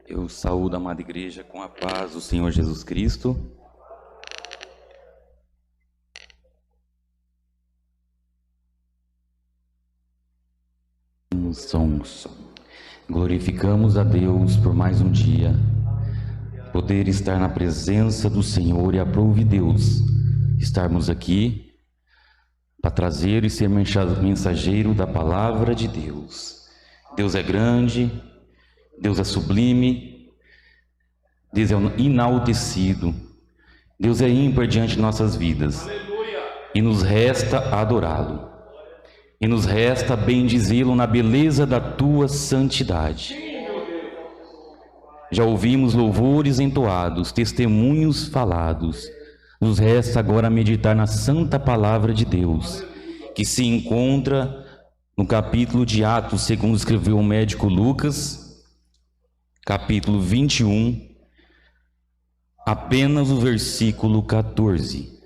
Eu saúdo a amada igreja com a paz do Senhor Jesus Cristo. Glorificamos a Deus por mais um dia, poder estar na presença do Senhor, e aprove Deus estarmos aqui para trazer e ser mensageiro da palavra de Deus. Deus é grande, Deus é sublime, Deus é enaltecido, Deus é ímpar diante de nossas vidas. E nos resta adorá-lo, e nos resta bendizê-lo na beleza da tua santidade. Já ouvimos louvores entoados, testemunhos falados. Nos resta agora meditar na santa palavra de Deus, que se encontra no capítulo de Atos, segundo escreveu o médico Lucas, capítulo 21, apenas o versículo 14.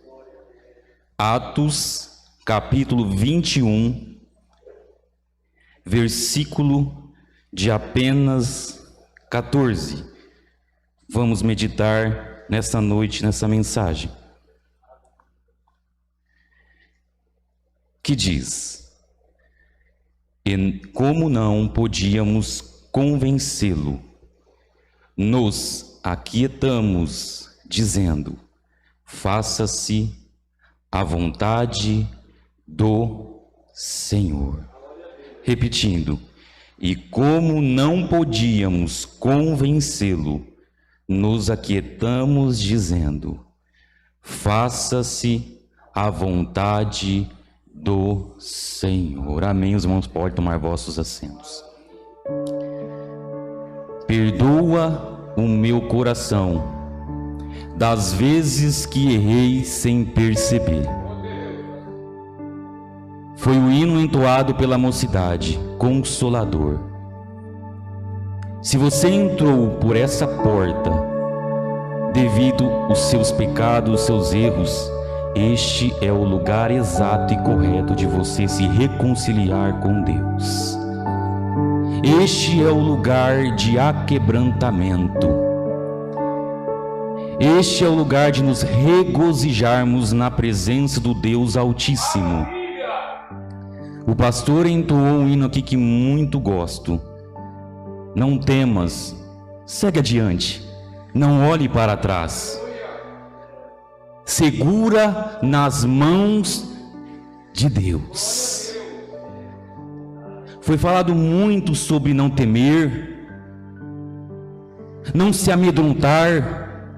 Atos, capítulo 21, versículo de apenas 14. Vamos meditar nessa noite, nessa mensagem, que diz: e como não podíamos convencê-lo, nos aquietamos, dizendo: faça-se a vontade do Senhor. Repetindo: e como não podíamos convencê-lo, nos aquietamos, dizendo: faça-se a vontade do Senhor. Amém. Os irmãos podem tomar vossos assentos. Perdoa o meu coração das vezes que errei sem perceber. Foi o hino entoado pela mocidade, consolador. Se você entrou por essa porta devido aos seus pecados, os seus erros, este é o lugar exato e correto de você se reconciliar com Deus. Este é o lugar de aquebrantamento. Este é o lugar de nos regozijarmos na presença do Deus Altíssimo. O pastor entoou um hino aqui que muito gosto. Não temas, segue adiante, não olhe para trás. Segura nas mãos de Deus. Foi falado muito sobre não temer, não se amedrontar,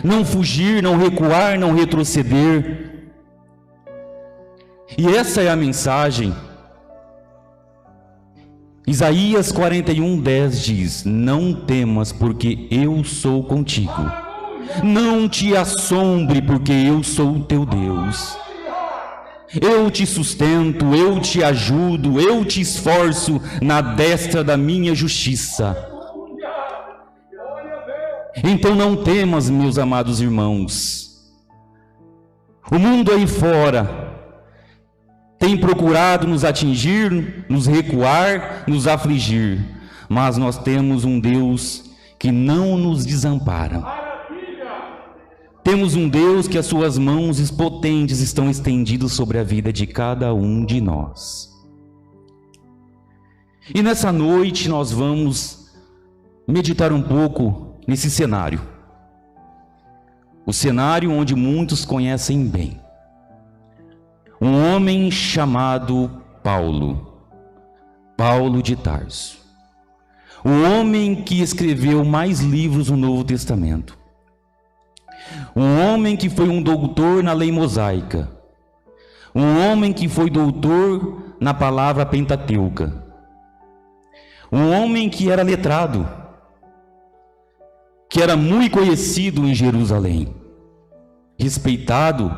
não fugir, não recuar, não retroceder. E essa é a mensagem. Isaías 41:10 diz: não temas, porque eu sou contigo. Não te assombre, porque eu sou o teu Deus. Eu te sustento, eu te ajudo, eu te esforço na destra da minha justiça. Então não temas, meus amados irmãos. O mundo aí fora tem procurado nos atingir, nos recuar, nos afligir, mas nós temos um Deus que não nos desampara. Temos um Deus que as suas mãos potentes estão estendidas sobre a vida de cada um de nós. E nessa noite nós vamos meditar um pouco nesse cenário. O cenário onde muitos conhecem bem. Um homem chamado Paulo de Tarso. O homem que escreveu mais livros no Novo Testamento. Um homem que foi um doutor na lei mosaica. Um homem que foi doutor na palavra pentateuca. Um homem que era letrado, que era muito conhecido em Jerusalém, respeitado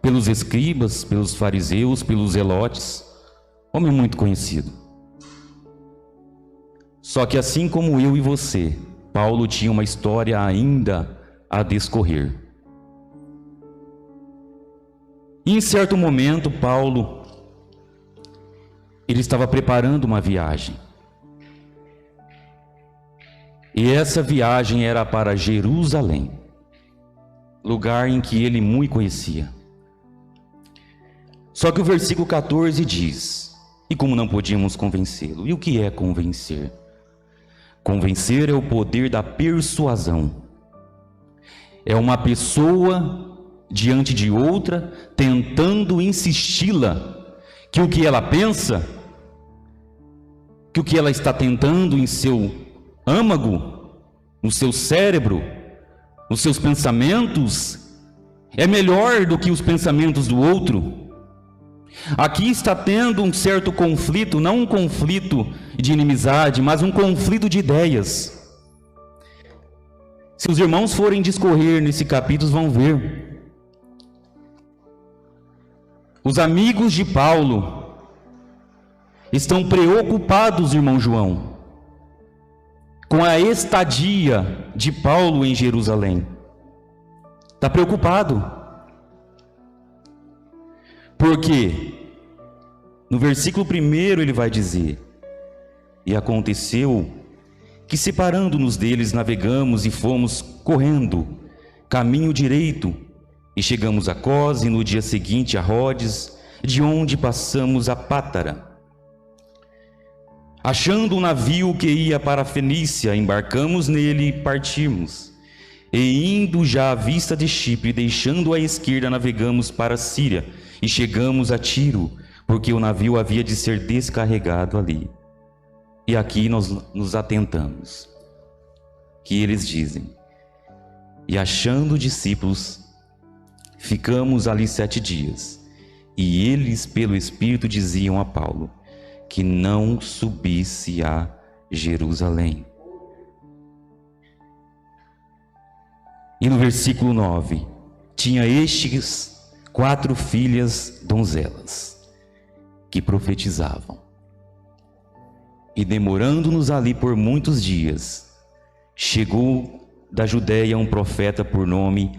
pelos escribas, pelos fariseus, pelos zelotes, homem muito conhecido. Só que assim como eu e você, Paulo tinha uma história ainda a descorrer. E em certo momento, Paulo, ele estava preparando uma viagem. E essa viagem era para Jerusalém, lugar em que ele muito conhecia. Só que o versículo 14 diz: e como não podíamos convencê-lo? E o que é convencer? Convencer é o poder da persuasão. É uma pessoa diante de outra tentando insisti-la que o que ela pensa, que o que ela está tentando em seu âmago, no seu cérebro, nos seus pensamentos, é melhor do que os pensamentos do outro. Aqui está tendo um certo conflito, não um conflito de inimizade, mas um conflito de ideias. Se os irmãos forem discorrer nesse capítulo, vão ver. Os amigos de Paulo estão preocupados, irmão João, com a estadia de Paulo em Jerusalém. Está preocupado. Porque no versículo 1 ele vai dizer: e aconteceu que, separando-nos deles, navegamos e fomos correndo caminho direito, e chegamos a Cos, e no dia seguinte a Rhodes, de onde passamos a Pátara. Achando um navio que ia para a Fenícia, embarcamos nele e partimos. E indo já à vista de Chipre, deixando à esquerda, navegamos para a Síria, e chegamos a Tiro, porque o navio havia de ser descarregado ali. E aqui nós nos atentamos, que eles dizem: e achando discípulos, ficamos ali 7 dias, e eles pelo Espírito diziam a Paulo que não subisse a Jerusalém. E no versículo 9, tinha estes 4 filhas donzelas, que profetizavam. E demorando-nos ali por muitos dias, chegou da Judéia um profeta por nome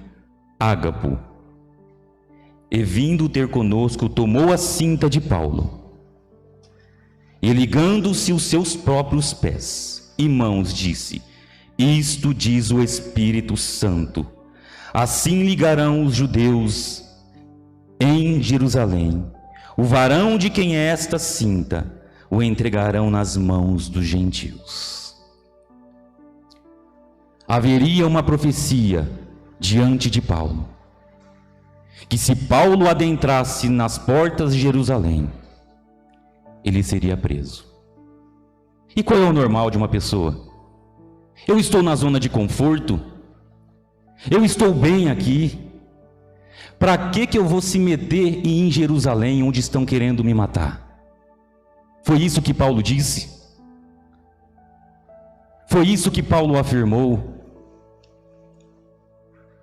Ágapo, e vindo ter conosco, tomou a cinta de Paulo, e ligando-se os seus próprios pés e mãos, disse: isto diz o Espírito Santo, assim ligarão os judeus em Jerusalém, o varão de quem é esta cinta, o entregarão nas mãos dos gentios. Haveria uma profecia diante de Paulo, que se Paulo adentrasse nas portas de Jerusalém, ele seria preso. E qual é o normal de uma pessoa? Eu estou na zona de conforto, eu estou bem aqui, para que eu vou se meter em Jerusalém, onde estão querendo me matar? Foi isso que Paulo disse? Foi isso que Paulo afirmou?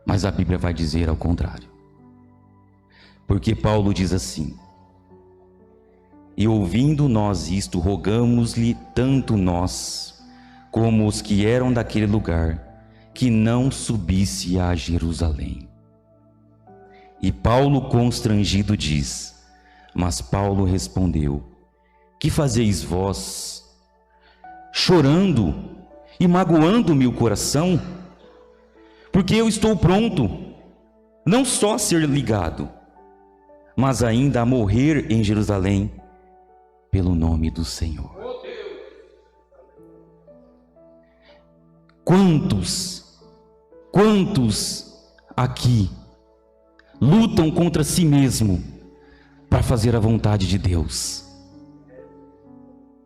Mas a Bíblia vai dizer ao contrário. Porque Paulo diz assim: e ouvindo nós isto, rogamos-lhe, tanto nós como os que eram daquele lugar, que não subisse a Jerusalém. E Paulo, constrangido, diz: mas Paulo respondeu: que fazeis vós, chorando e magoando-me o coração? Porque eu estou pronto, não só a ser ligado, mas ainda a morrer em Jerusalém, pelo nome do Senhor. Quantos aqui lutam contra si mesmo para fazer a vontade de Deus?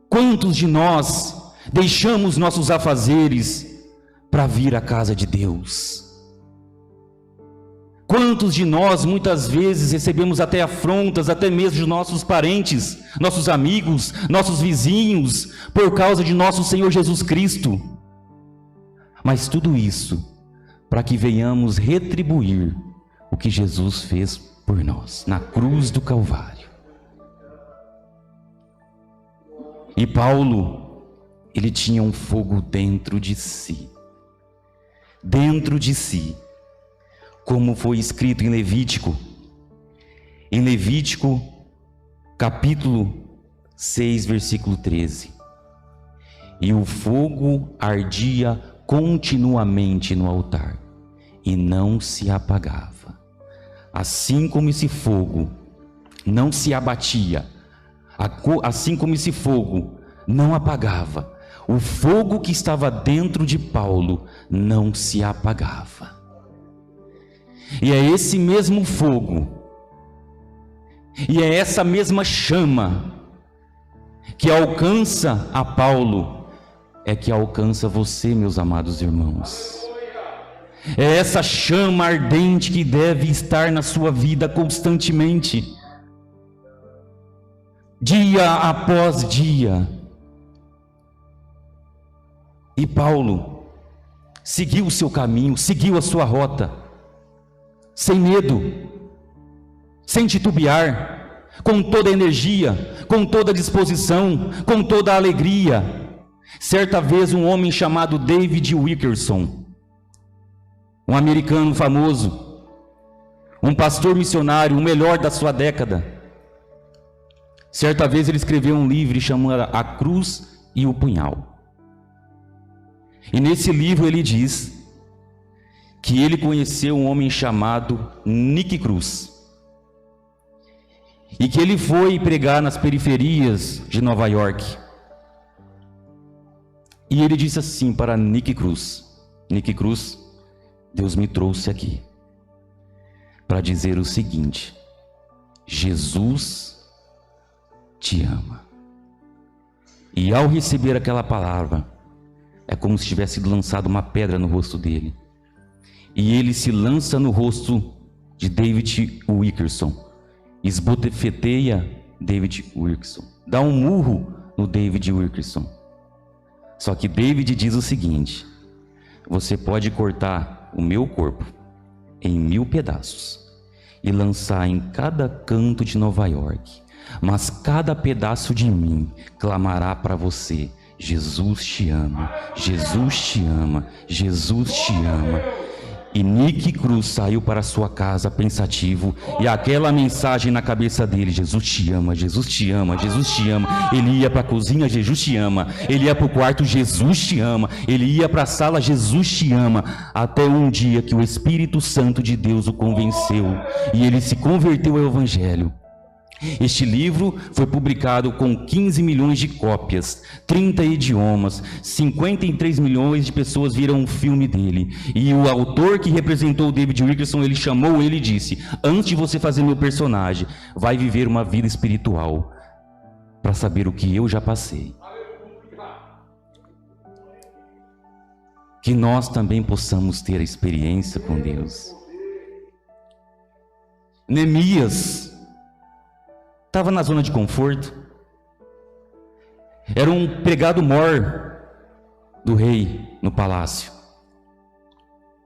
Quantos de nós deixamos nossos afazeres para vir à casa de Deus? Quantos de nós muitas vezes recebemos até afrontas, até mesmo de nossos parentes, nossos amigos, nossos vizinhos, por causa de nosso Senhor Jesus Cristo? Mas tudo isso para que venhamos retribuir o que Jesus fez por nós na cruz do Calvário. E Paulo, ele tinha um fogo dentro de si, como foi escrito em Levítico capítulo 6, versículo 13. E o fogo ardia continuamente no altar e não se apagava. Assim como esse fogo não se abatia, assim como esse fogo não apagava, o fogo que estava dentro de Paulo não se apagava. E é esse mesmo fogo, e é essa mesma chama que alcança a Paulo, é que alcança você, meus amados irmãos. É essa chama ardente que deve estar na sua vida constantemente, dia após dia. E Paulo seguiu o seu caminho, seguiu a sua rota, sem medo, sem titubear, com toda a energia, com toda a disposição, com toda a alegria. Certa vez um homem chamado David Wilkerson, um americano famoso, um pastor missionário, o melhor da sua década, certa vez ele escreveu um livro chamado A Cruz e o Punhal. E nesse livro ele diz que ele conheceu um homem chamado Nick Cruz, e que ele foi pregar nas periferias de Nova York. E ele disse assim para Nick Cruz: Nick Cruz, Deus me trouxe aqui para dizer o seguinte: Jesus te ama. E ao receber aquela palavra, é como se tivesse sido lançado uma pedra no rosto dele. E ele se lança no rosto de David Wilkerson, esbofeteia David Wilkerson, dá um murro no David Wilkerson. Só que David diz o seguinte: você pode cortar o meu corpo em 1000 pedaços e lançar em cada canto de Nova York, mas cada pedaço de mim clamará para você: Jesus te ama, Jesus te ama, Jesus te ama. E Nick Cruz saiu para sua casa pensativo, e aquela mensagem na cabeça dele: Jesus te ama, Jesus te ama, Jesus te ama. Ele ia para a cozinha: Jesus te ama. Ele ia para o quarto: Jesus te ama. Ele ia para a sala: Jesus te ama. Até um dia que o Espírito Santo de Deus o convenceu e ele se converteu ao Evangelho. Este livro foi publicado com 15 milhões de cópias, 30 idiomas, 53 milhões de pessoas viram o filme dele. E o autor que representou o David Wilkerson, ele chamou ele e disse: antes de você fazer meu personagem, vai viver uma vida espiritual para saber o que eu já passei. Que nós também possamos ter a experiência com Deus. Neemias estava na zona de conforto, era um empregado mor do rei no palácio,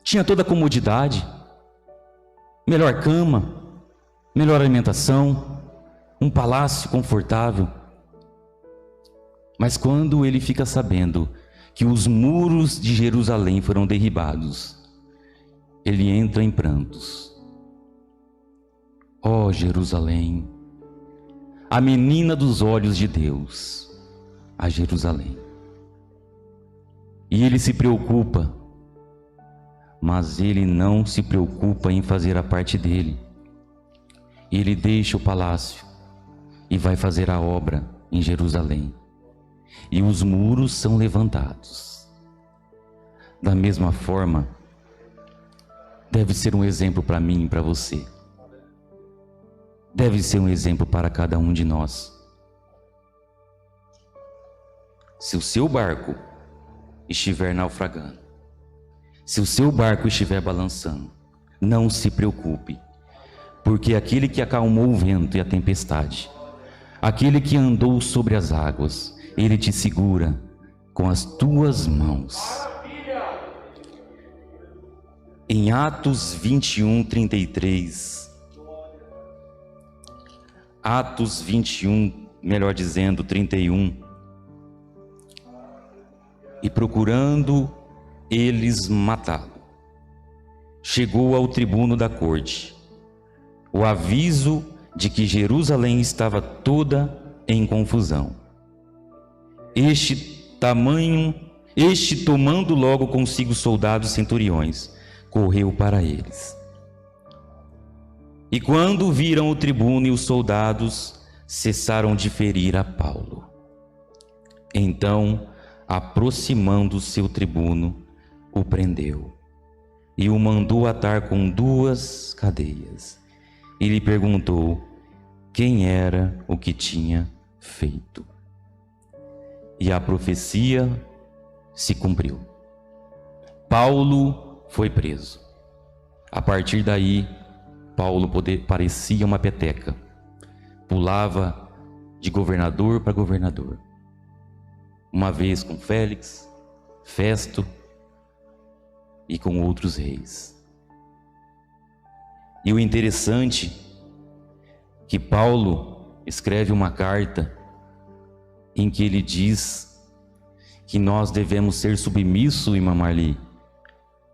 tinha toda a comodidade, melhor cama, melhor alimentação, um palácio confortável. Mas quando ele fica sabendo que os muros de Jerusalém foram derribados, ele entra em prantos. Ó Jerusalém, a menina dos olhos de Deus, a Jerusalém. E ele se preocupa, mas ele não se preocupa em fazer a parte dele. Ele deixa o palácio e vai fazer a obra em Jerusalém. E os muros são levantados. Da mesma forma, deve ser um exemplo para mim e para você. Deve ser um exemplo para cada um de nós. Se o seu barco estiver naufragando, se o seu barco estiver balançando, não se preocupe, porque aquele que acalmou o vento e a tempestade, aquele que andou sobre as águas, ele te segura com as tuas mãos. Em Atos 21, 33, Atos 21, melhor dizendo, 31. E procurando eles matá-lo, chegou ao tribuno da corte o aviso de que Jerusalém estava toda em confusão. Este tamanho Este, tomando logo consigo soldados centuriões, correu para eles. E quando viram o tribuno e os soldados, cessaram de ferir a Paulo. Então, aproximando-se o tribuno, o prendeu e o mandou atar com 2 cadeias. E lhe perguntou quem era o que tinha feito. E a profecia se cumpriu. Paulo foi preso. A partir daí, Paulo parecia uma peteca. Pulava de governador para governador. Uma vez com Félix, Festo e com outros reis. E o interessante é que Paulo escreve uma carta em que ele diz que nós devemos ser submissos, irmã Marli,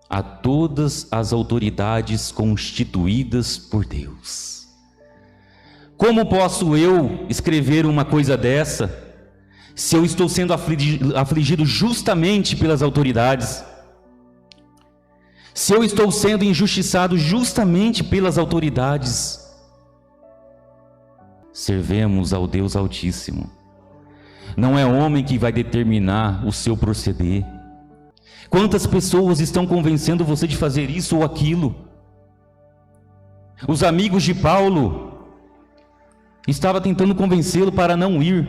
a todas as autoridades constituídas por Deus. Como posso eu escrever uma coisa dessa se eu estou sendo afligido justamente pelas autoridades? Se eu estou sendo injustiçado justamente pelas autoridades? Servemos ao Deus Altíssimo. Não é homem que vai determinar o seu proceder. Quantas pessoas estão convencendo você de fazer isso ou aquilo? Os amigos de Paulo estavam tentando convencê-lo para não ir,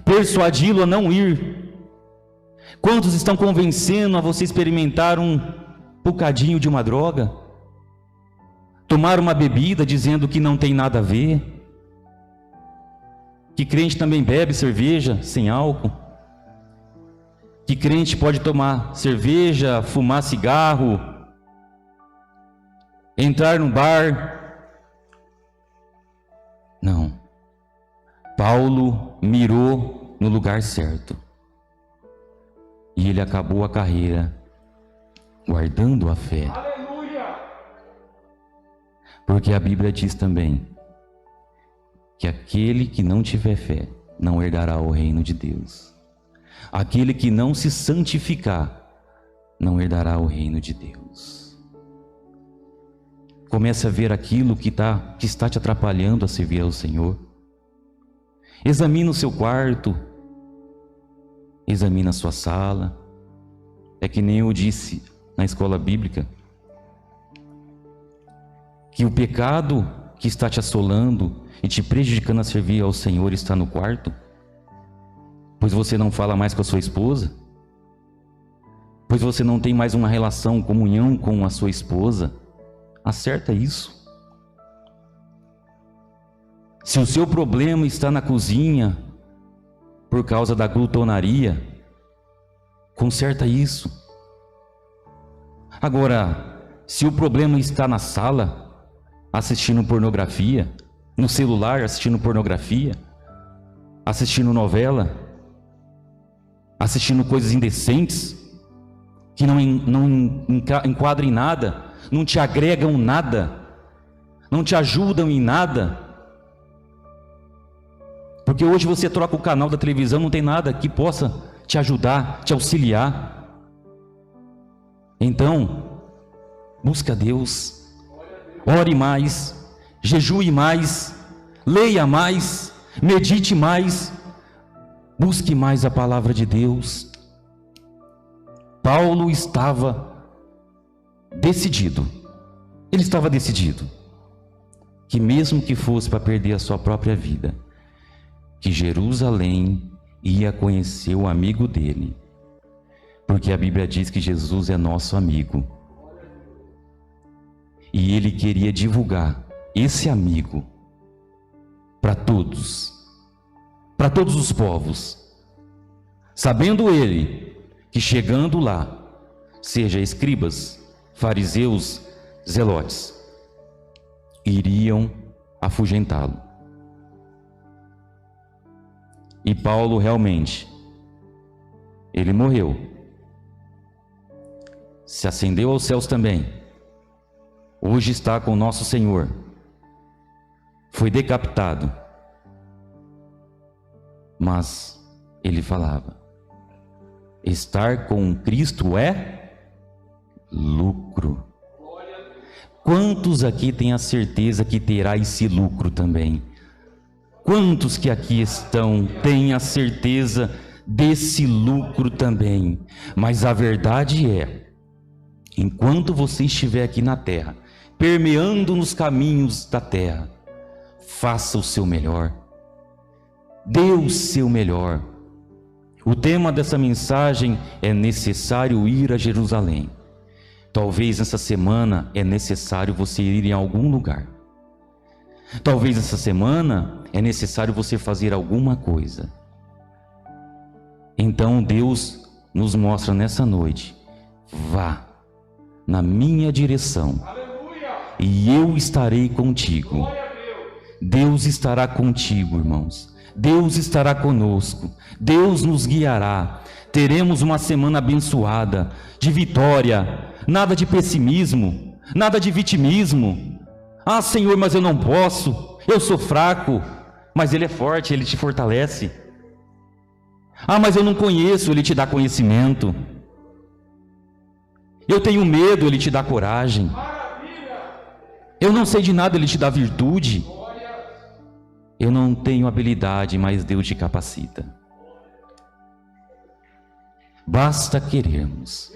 persuadi-lo a não ir. Quantos estão convencendo a você experimentar um bocadinho de uma droga? Tomar uma bebida dizendo que não tem nada a ver? Que crente também bebe cerveja sem álcool? Que crente pode tomar cerveja, fumar cigarro, entrar num bar? Não. Paulo mirou no lugar certo. E ele acabou a carreira guardando a fé. Aleluia! Porque a Bíblia diz também que aquele que não tiver fé não herdará o reino de Deus. Aquele que não se santificar não herdará o reino de Deus. Comece a ver aquilo que está te atrapalhando a servir ao Senhor. Examina o seu quarto, examina a sua sala. É que nem eu disse na escola bíblica, que o pecado que está te assolando e te prejudicando a servir ao Senhor está no quarto, pois você não fala mais com a sua esposa, pois você não tem mais uma relação, comunhão com a sua esposa. Acerta isso. Se o seu problema está na cozinha por causa da glutonaria, conserta isso. Agora, se o problema está na sala, assistindo pornografia, no celular assistindo pornografia, assistindo novela, assistindo coisas indecentes, que não enquadram em nada, não te agregam nada, não te ajudam em nada. Porque hoje você troca o canal da televisão, não tem nada que possa te ajudar, te auxiliar. Então, busca Deus, ore mais, jejue mais, leia mais, medite mais, busque mais a palavra de Deus. Paulo estava decidido, ele estava decidido, que mesmo que fosse para perder a sua própria vida, que Jerusalém ia conhecer o amigo dele, porque a Bíblia diz que Jesus é nosso amigo, e ele queria divulgar esse amigo para todos os povos, sabendo ele que chegando lá, seja escribas, fariseus, zelotes, iriam afugentá-lo. E Paulo realmente, ele morreu, se ascendeu aos céus também, hoje está com o nosso Senhor, foi decapitado, mas ele falava: estar com Cristo é lucro. Quantos aqui têm a certeza que terá esse lucro também? Quantos que aqui estão têm a certeza desse lucro também? Mas a verdade é, enquanto você estiver aqui na terra, permeando nos caminhos da terra, faça o seu melhor, dê o seu melhor. O tema dessa mensagem é necessário ir a Jerusalém. Talvez nessa semana é necessário você ir em algum lugar. Talvez essa semana é necessário você fazer alguma coisa. Então Deus nos mostra nessa noite: vá na minha direção e eu estarei contigo. Deus estará contigo, irmãos. Deus estará conosco. Deus nos guiará. Teremos uma semana abençoada, de vitória, nada de pessimismo, nada de vitimismo. Ah, Senhor, mas eu não posso, eu sou fraco. Mas Ele é forte, Ele te fortalece. Ah, mas eu não conheço, Ele te dá conhecimento. Eu tenho medo, Ele te dá coragem. Eu não sei de nada, Ele te dá virtude. Eu não tenho habilidade, mas Deus te capacita. Basta querermos.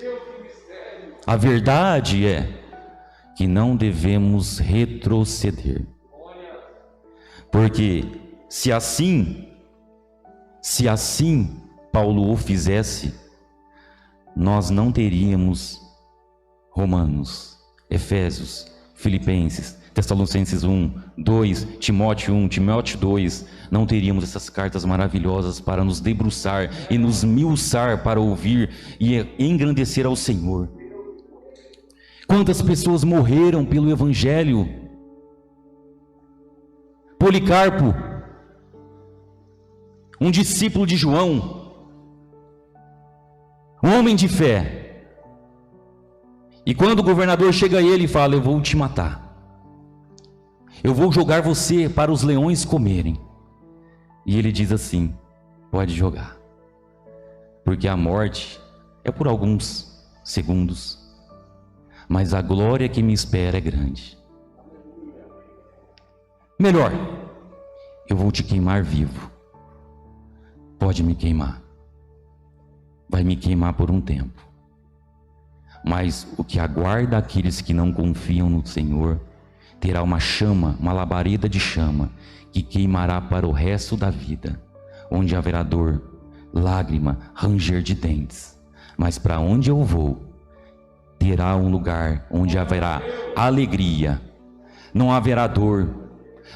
A verdade é que não devemos retroceder. Porque se assim Paulo o fizesse, nós não teríamos Romanos, Efésios, Filipenses, Tessalonicenses 1, 2, Timóteo 1, Timóteo 2, não teríamos essas cartas maravilhosas para nos debruçar e nos miuçar para ouvir e engrandecer ao Senhor. Quantas pessoas morreram pelo Evangelho? Policarpo, um discípulo de João, um homem de fé, e quando o governador chega a ele e fala: eu vou te matar, eu vou jogar você para os leões comerem, e ele diz assim: pode jogar, porque a morte é por alguns segundos, mas a glória que me espera é grande. Melhor, eu vou te queimar vivo. Pode me queimar, vai me queimar por um tempo, mas o que aguarda aqueles que não confiam no Senhor terá uma chama, uma labareda de chama, que queimará para o resto da vida, onde haverá dor, lágrima, ranger de dentes. Mas para onde eu vou, terá um lugar onde haverá alegria, não haverá dor,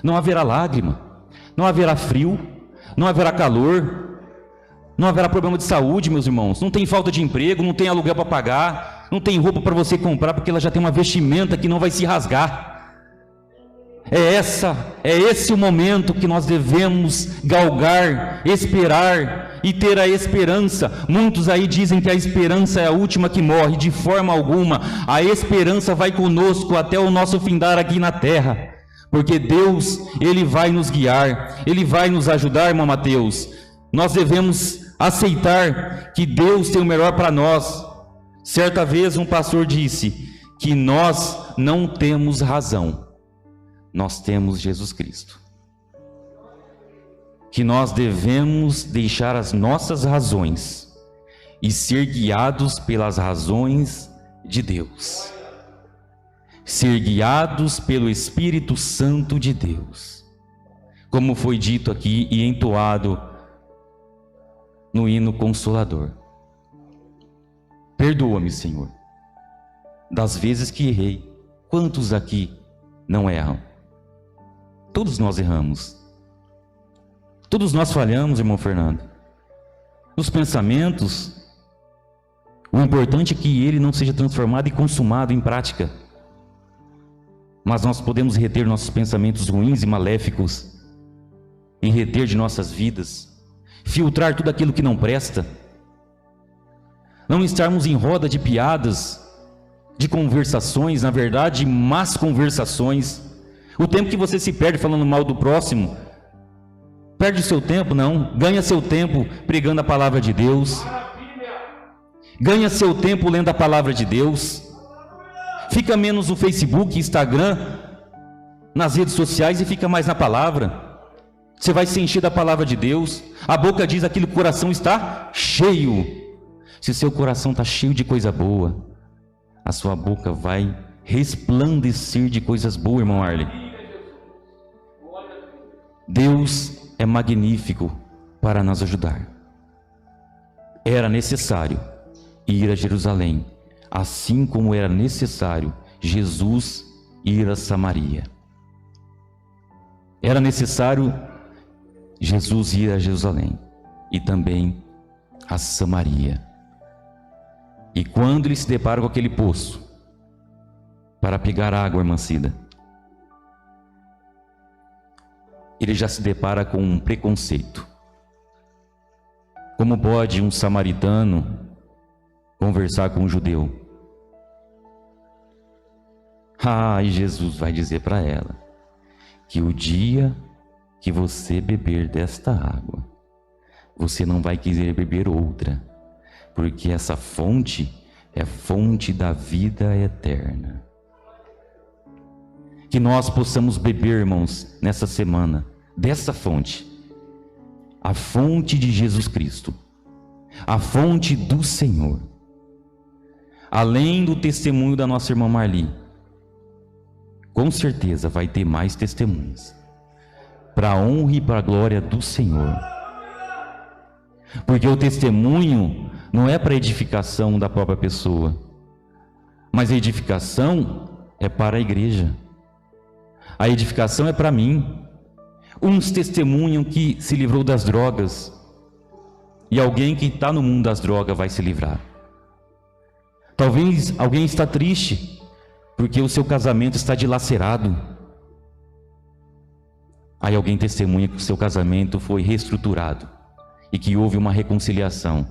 não haverá lágrima, não haverá frio, não haverá calor, não haverá problema de saúde, meus irmãos. Não tem falta de emprego, não tem aluguel para pagar, não tem roupa para você comprar, porque ela já tem uma vestimenta que não vai se rasgar. É esse o momento que nós devemos galgar, esperar e ter a esperança. Muitos aí dizem que a esperança é a última que morre. De forma alguma, a esperança vai conosco até o nosso findar aqui na terra, porque Deus, Ele vai nos guiar, Ele vai nos ajudar, irmão Mateus. Nós devemos aceitar que Deus tem o melhor para nós. Certa vez um pastor disse que nós não temos razão, nós temos Jesus Cristo. Que nós devemos deixar as nossas razões e ser guiados pelas razões de Deus, ser guiados pelo Espírito Santo de Deus, como foi dito aqui e entoado no hino Consolador. Perdoa-me, Senhor, das vezes que errei. Quantos aqui não erram? Todos nós erramos. Todos nós falhamos, irmão Fernando. Nos pensamentos, o importante é que ele não seja transformado e consumado em prática. Mas nós podemos reter nossos pensamentos ruins e maléficos e reter de nossas vidas, filtrar tudo aquilo que não presta, não estarmos em roda de piadas, de conversações, na verdade, más conversações. O tempo que você se perde falando mal do próximo, Perde o seu tempo? Não. Ganha seu tempo pregando a palavra de Deus. Ganha seu tempo lendo a palavra de Deus. Fica menos no Facebook, Instagram, nas redes sociais e fica mais na palavra. Você vai se encher da palavra de Deus. A boca diz aquilo que o coração está cheio. Se seu coração está cheio de coisa boa, a sua boca vai resplandecer de coisas boas, irmão Arley. Deus é magnífico para nos ajudar. Era necessário ir a Jerusalém, assim como era necessário Jesus ir a Samaria. Era necessário Jesus ir a Jerusalém e também a Samaria. E quando ele se depara com aquele poço para pegar água, irmã Cida, ele já se depara com um preconceito. Como pode um samaritano conversar com um judeu? E Jesus vai dizer para ela que o dia que você beber desta água, você não vai querer beber outra, porque essa fonte é fonte da vida eterna. Que nós possamos beber, irmãos, nessa semana, dessa fonte, a fonte de Jesus Cristo, a fonte do Senhor. Além do testemunho da nossa irmã Marli, com certeza vai ter mais testemunhos, para a honra e para a glória do Senhor. Porque o testemunho não é para edificação da própria pessoa, mas a edificação é para a igreja. A edificação é para mim. Uns testemunham que se livrou das drogas, e alguém que está no mundo das drogas vai se livrar. Talvez alguém está triste porque o seu casamento está dilacerado. Aí alguém testemunha que o seu casamento foi reestruturado e que houve uma reconciliação,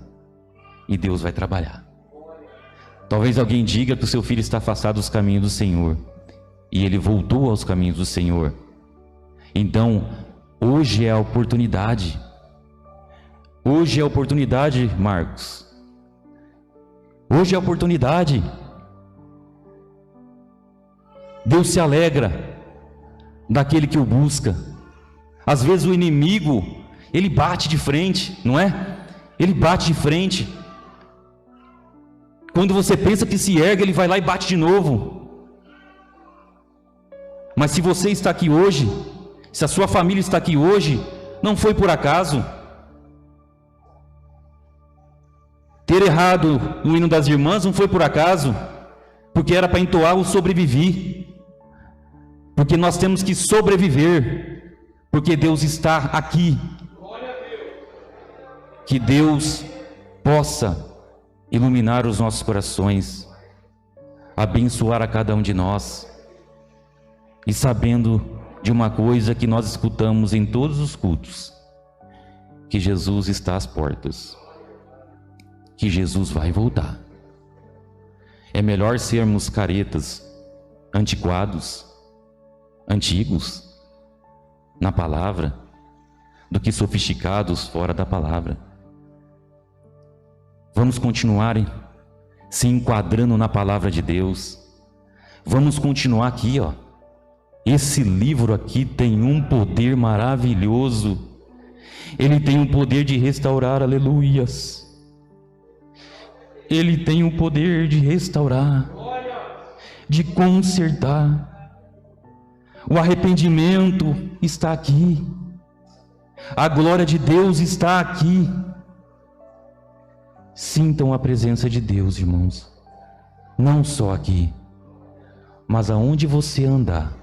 e Deus vai trabalhar. Talvez alguém diga que o seu filho está afastado dos caminhos do Senhor e ele voltou aos caminhos do Senhor. Então, hoje é a oportunidade. Hoje é a oportunidade, Marcos. Hoje é a oportunidade. Deus se alegra daquele que o busca. Às vezes o inimigo, ele bate de frente, não é? Ele bate de frente. Quando você pensa que se ergue, ele vai lá e bate de novo. Mas se você está aqui hoje, se a sua família está aqui hoje, não foi por acaso. Ter errado no hino das irmãs não foi por acaso, porque era para entoar o sobrevivi. Porque nós temos que sobreviver, porque Deus está aqui. Que Deus possa iluminar os nossos corações, abençoar a cada um de nós, e sabendo de uma coisa que nós escutamos em todos os cultos, que Jesus está às portas, que Jesus vai voltar. É melhor sermos caretas, antiquados, antigos na palavra, do que sofisticados fora da palavra. Vamos continuar se enquadrando na palavra de Deus. Vamos continuar aqui, ó. Esse livro aqui tem um poder maravilhoso. Ele tem o poder de restaurar, aleluias. Ele tem o poder de restaurar, de consertar. O arrependimento está aqui. A glória de Deus está aqui. Sintam a presença de Deus, irmãos. Não só aqui, mas aonde você andar,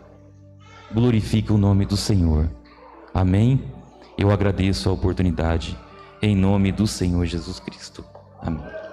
glorifique o nome do Senhor. Amém? Eu agradeço a oportunidade, em nome do Senhor Jesus Cristo. Amém.